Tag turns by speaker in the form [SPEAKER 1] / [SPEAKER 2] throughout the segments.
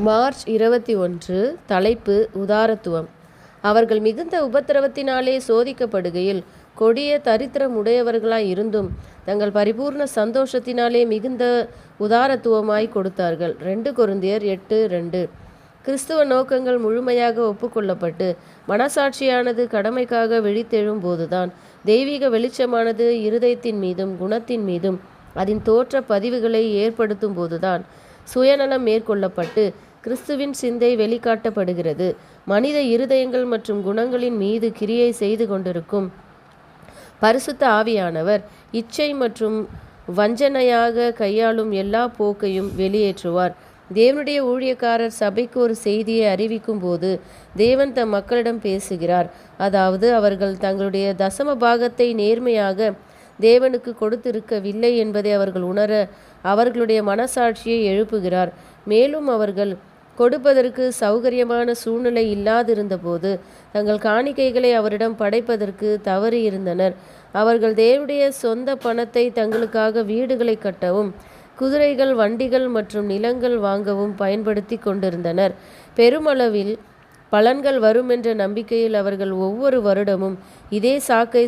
[SPEAKER 1] March 21. தலைப்பு உதாரத்துவம். அவர்கள் மிகுந்த உபத்திரவத்தினாலே சோதிக்கப்படுகையில் கொடிய தரித்திரமுடையவர்களாய் இருந்தும் தங்கள் பரிபூர்ண சந்தோஷத்தினாலே மிகுந்த உதாரத்துவமாய் கொடுத்தார்கள். 2 கொரிந்தியர் 8:2. கிறிஸ்துவ நோக்கங்கள் முழுமையாக ஒப்புக்கொள்ளப்பட்டு மனசாட்சியானது கடமைக்காக விழித்தெழும் போதுதான் தெய்வீக வெளிச்சமானது இருதயத்தின் மீதும் குணத்தின் மீதும் அதன் தோற்ற பதிவுகளை ஏற்படுத்தும் போதுதான் சுயநலம் மேற்கொள்ளப்பட்டு கிறிஸ்துவின் சிந்தை வெளிக்காட்டப்படுகிறது. மனித இருதயங்கள் மற்றும் குணங்களின் மீது கிரியை செய்து கொண்டிருக்கும் பரிசுத்த ஆவியானவர் இச்சை மற்றும் வஞ்சனையாக கையாளும் எல்லா போக்கையும் வெளியேற்றுவார். தேவனுடைய ஊழியக்காரர் சபைக்கு ஒரு செய்தியை அறிவிக்கும் போது தேவன் தம் மக்களிடம் பேசுகிறார். அதாவது அவர்கள் தங்களுடைய தசம பாகத்தை நேர்மையாக தேவனுக்கு கொடுத்திருக்கவில்லை என்பதை அவர்கள் உணர அவர்களுடைய மனசாட்சியை எழுப்புகிறார். மேலும் அவர்கள் கொடுப்பதற்கு சௌகரியமான சூழ்நிலை இல்லாதிருந்தபோது தங்கள் காணிக்கைகளை அவரிடம் படைப்பதற்கு தவறி இருந்தனர். அவர்கள் தேவனுடைய சொந்த பணத்தை தங்களுக்காக வீடுகளை கட்டவும் குதிரைகள், வண்டிகள் மற்றும் நிலங்கள் வாங்கவும் பயன்படுத்தி கொண்டிருந்தனர். பெருமளவில் பலன்கள் வரும் என்ற நம்பிக்கையில் அவர்கள் ஒவ்வொரு வருடமும் இதே சாக்கை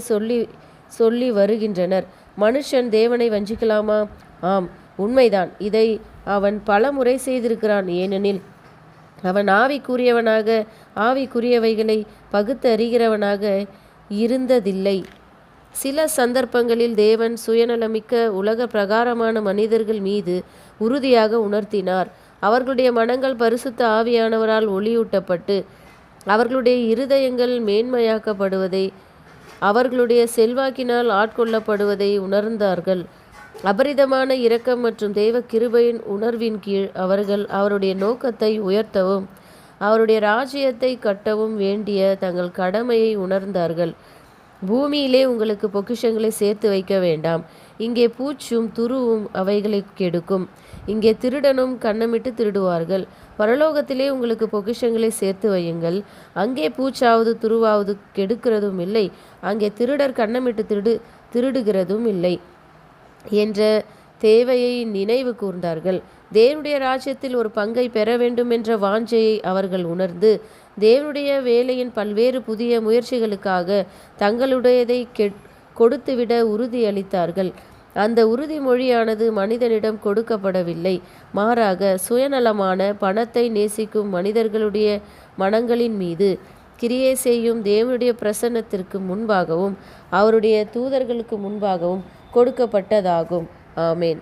[SPEAKER 1] சொல்லி வருகின்றனர். மனுஷன் தேவனை வஞ்சிக்கலாமா? ஆம், உண்மைதான். இதை அவன் பல முறை செய்திருக்கிறான். ஏனெனில் அவன் ஆவிக்குரியவைகளை பகுத்தறிகிறவனாக இருந்ததில்லை. சில சந்தர்ப்பங்களில் தேவன் சுயநலமிக்க உலக பிரகாரமான மனிதர்கள் மீது உறுதியாக உணர்த்தினார். அவர்களுடைய மனங்கள் பரிசுத்த ஆவியானவரால் ஒளியூட்டப்பட்டு அவர்களுடைய இருதயங்கள் மேன்மையாக்கப்படுவதை அவர்களுடைய செல்வாக்கினால் ஆட்கொள்ளப்படுவதை உணர்ந்தார்கள். அபரிதமான இரக்கம் மற்றும் தெய்வ கிருபையின் உணர்வின் கீழ் அவர்கள் அவருடைய நோக்கத்தை உயர்த்தவும் அவருடைய ராஜ்யத்தை கட்டவும் வேண்டிய தங்கள் கடமையை உணர்ந்தார்கள். பூமியிலே உங்களுக்கு பொக்கிஷங்களை சேர்த்து வைக்க வேண்டாம். இங்கே பூச்சும் துருவும் அவைகளை கெடுக்கும். இங்கே திருடனும் கன்னமிட்டு திருடுவார்கள். பரலோகத்திலே உங்களுக்கு பொக்கிஷங்களை சேர்த்து வையுங்கள். அங்கே பூச்சாவது துருவாவது கெடுக்கிறதும் இல்லை. அங்கே திருடர் கன்னமிட்டு திருடுகிறதும் இல்லை என்ற தேவையை நினைவு கூர்ந்தார்கள். தேவனுடைய ராஜ்யத்தில் ஒரு பங்கை பெற வேண்டும் என்ற வாஞ்சையை அவர்கள் உணர்ந்து தேவனுடைய வேலையின் பல்வேறு புதிய முயற்சிகளுக்காக தங்களுடையதை கொடுத்துவிட உறுதியளித்தார்கள். அந்த உறுதிமொழியானது மனிதனிடம் கொடுக்கப்படவில்லை. மாறாக சுயநலமான பணத்தை நேசிக்கும் மனிதர்களுடைய மனங்களின் மீது கிரியை செய்யும் தேவனுடைய பிரசன்னத்திற்கு முன்பாகவும் அவருடைய தூதர்களுக்கு முன்பாகவும் கொடுக்கப்பட்டதாகும். ஆமேன்.